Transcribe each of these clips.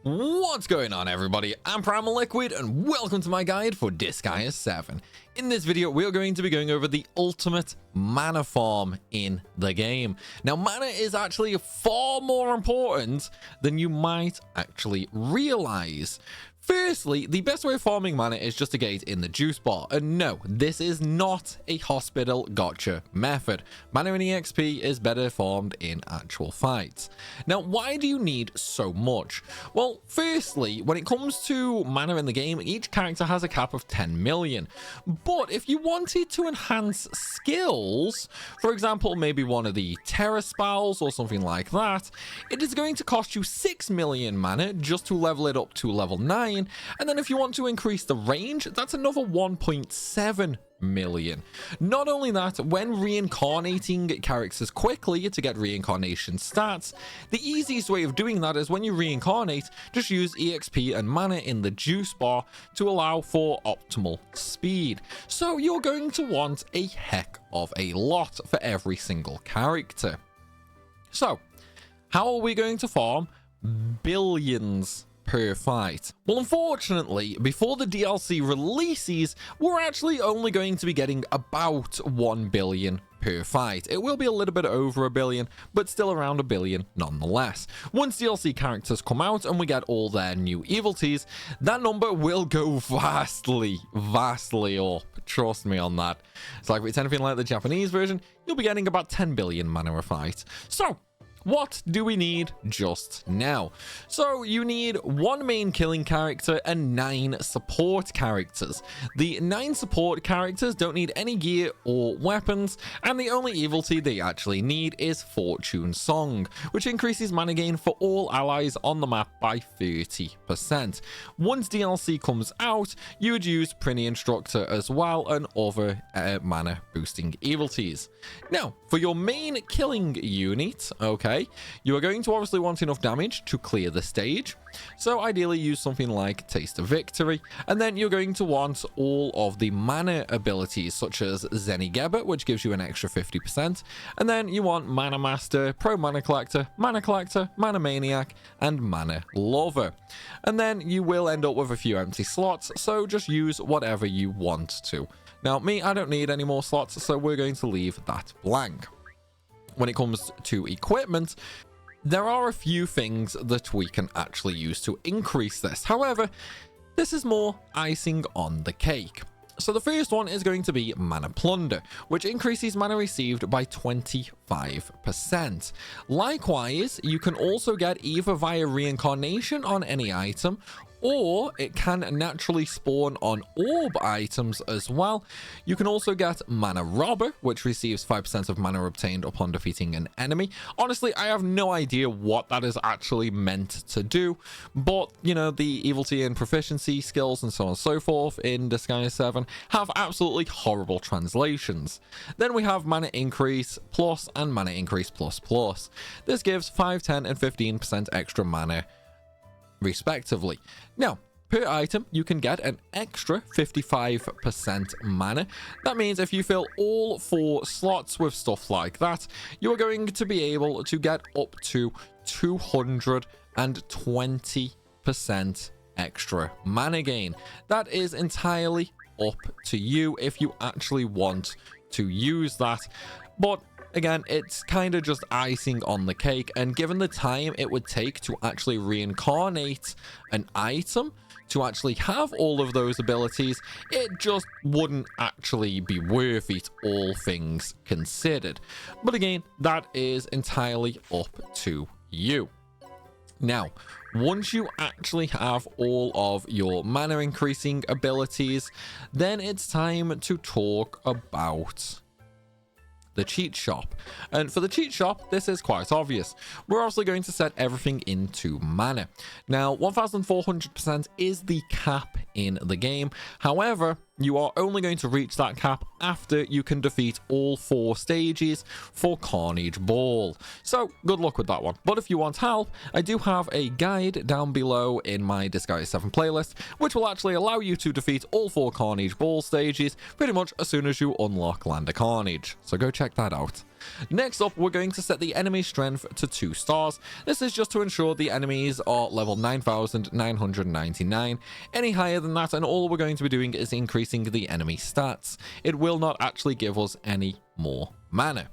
What's going on, everybody? I'm Primalliquid and welcome to my guide for Disgaea 7. In this video, we are going to be going over the ultimate mana farm in the game. Now, mana is actually far more important than you might actually realize. Firstly, the best way of farming mana is just to get it in the juice bar. And no, this is not a hospital gotcha method. Mana and EXP is better farmed in actual fights. Now, why do you need so much? Well, firstly, when it comes to mana in the game, each character has a cap of 10 million. But if you wanted to enhance skills, for example, maybe one of the Terror spells or something like that, it is going to cost you 6 million mana just to level it up to level 9. And then if you want to increase the range, that's another 1.7 million. Not only that, when reincarnating characters quickly to get reincarnation stats, the easiest way of doing that is when you reincarnate, just use EXP and mana in the juice bar to allow for optimal speed. So you're going to want a heck of a lot for every single character. So how are we going to farm billions per fight? Well, unfortunately, before the DLC releases, we're actually only going to be getting about 1 billion per fight. It will be a little bit over a billion, but still around a billion nonetheless. Once DLC characters come out and we get all their new evilties, that number will go vastly up. Trust me on that. It's like if it's anything like the Japanese version, you'll be getting about 10 billion mana a fight. So what do we need just now? So you need 1 main killing character and 9 support characters. The 9 support characters don't need any gear or weapons, and the only evility they actually need is Fortune Song, which increases mana gain for all allies on the map by 30%. Once DLC comes out, you would use Prinny Instructor as well and other mana boosting evilties. Now, for your main killing unit, okay, you are going to obviously want enough damage to clear the stage. So ideally use something like Taste of Victory, and then you're going to want all of the mana abilities such as Zenigeba, which gives you an extra 50%, and then you want Mana Master, Pro Mana Collector, Mana Maniac, and Mana Lover. And then you will end up with a few empty slots, so just use whatever you want to. Now, me, I don't need any more slots, so we're going to leave that blank. When it comes to equipment, there are a few things that we can actually use to increase this. However, this is more icing on the cake. So the first one is going to be Mana Plunder, which increases mana received by 25%. Likewise, you can also get either via reincarnation on any item, or it can naturally spawn on orb items as well. You can also get Mana Robber, which receives 5% of mana obtained upon defeating an enemy. Honestly, I have no idea what that is actually meant to do, but you know, the evility and proficiency skills and so on and so forth in Disgaea 7 have absolutely horrible translations. Then we have Mana Increase Plus and Mana Increase Plus Plus. This gives 5, 10 and 15% extra mana respectively. Now, per item, you can get an extra 55% mana. That means if you fill all 4 slots with stuff like that, you are going to be able to get up to 220% extra mana gain. That is entirely up to you if you actually want to use that. But again, it's kind of just icing on the cake, and given the time it would take to actually reincarnate an item to actually have all of those abilities, it just wouldn't actually be worth it, all things considered. But again, that is entirely up to you. Now, once you actually have all of your mana increasing abilities, then it's time to talk about the cheat shop. And for the cheat shop, this is quite obvious. We're obviously going to set everything into mana. Now, 1400% is the cap in the game. However, you are only going to reach that cap after you can defeat all 4 stages for Carnage Ball. So good luck with that one. But if you want help, I do have a guide down below in my Disgaea 7 playlist, which will actually allow you to defeat all 4 Carnage Ball stages pretty much as soon as you unlock Land of Carnage. So go check that out. Next up, we're going to set the enemy strength to 2 stars. This is just to ensure the enemies are level 9,999. Any higher than that, and all we're going to be doing is increasing the enemy stats. It will not actually give us any more mana.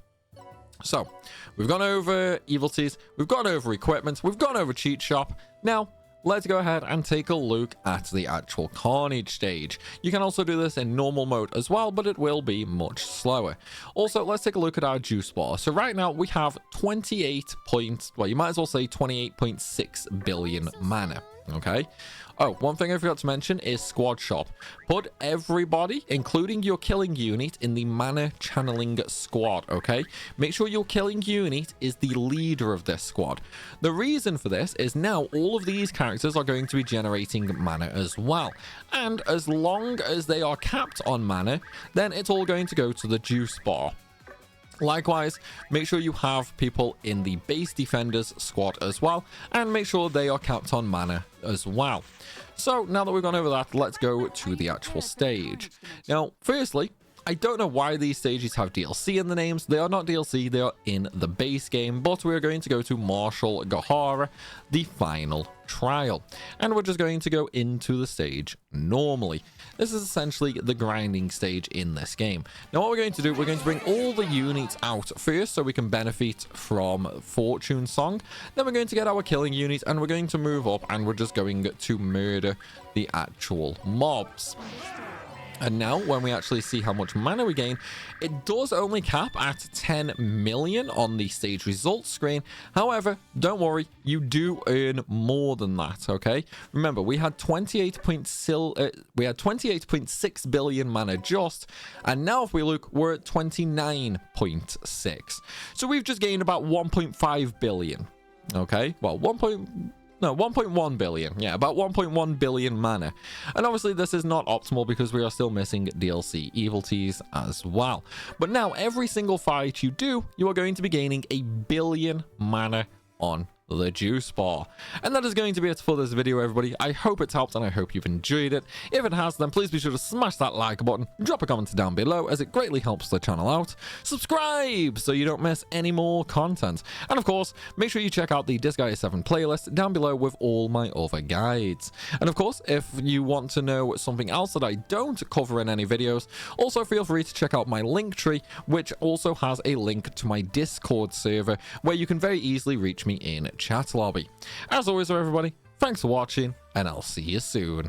So, we've gone over Evilties, we've gone over equipment, we've gone over Cheat Shop. Now, let's go ahead and take a look at the actual Carnage stage. You can also do this in normal mode as well, but it will be much slower. Also, let's take a look at our juice bar. So right now we have 28.6 billion mana. Okay. Oh, one thing I forgot to mention is squad shop. Put everybody, including your killing unit, in the mana channeling squad, okay? Make sure your killing unit is the leader of this squad. The reason for this is now all of these characters are going to be generating mana as well. And as long as they are capped on mana, then it's all going to go to the juice bar. Likewise, make sure you have people in the base defenders squad as well, and make sure they are capped on mana as well. So now that we've gone over that, let's go to the actual stage. Now, firstly, I don't know why these stages have DLC in the names. They are not DLC, they are in the base game, but we're going to go to Marshal Gahara, the final trial. And we're just going to go into the stage normally. This is essentially the grinding stage in this game. Now what we're going to do, we're going to bring all the units out first so we can benefit from Fortune Song. Then we're going to get our killing unit and we're going to move up and we're just going to murder the actual mobs. And now, when we actually see how much mana we gain, it does only cap at 10 million on the stage results screen. However, don't worry, you do earn more than that, okay? Remember, we had 28.6 billion mana just, and now if we look, we're at 29.6. So we've just gained about 1.5 billion, okay? Well, 1.1 billion. Yeah, about 1.1 billion mana. And obviously this is not optimal because we are still missing DLC Evilties as well. But now every single fight you do, you are going to be gaining a billion mana on the juice bar. And that is going to be it for this video, everybody. I hope it's helped and I hope you've enjoyed it. If it has, then please be sure to smash that like button, drop a comment down below as it greatly helps the channel out. Subscribe so you don't miss any more content. And of course, make sure you check out the Disgaea 7 playlist down below with all my other guides. And of course, if you want to know something else that I don't cover in any videos, also feel free to check out my link tree, which also has a link to my Discord server where you can very easily reach me in chat lobby. As always, everybody, thanks for watching, and I'll see you soon.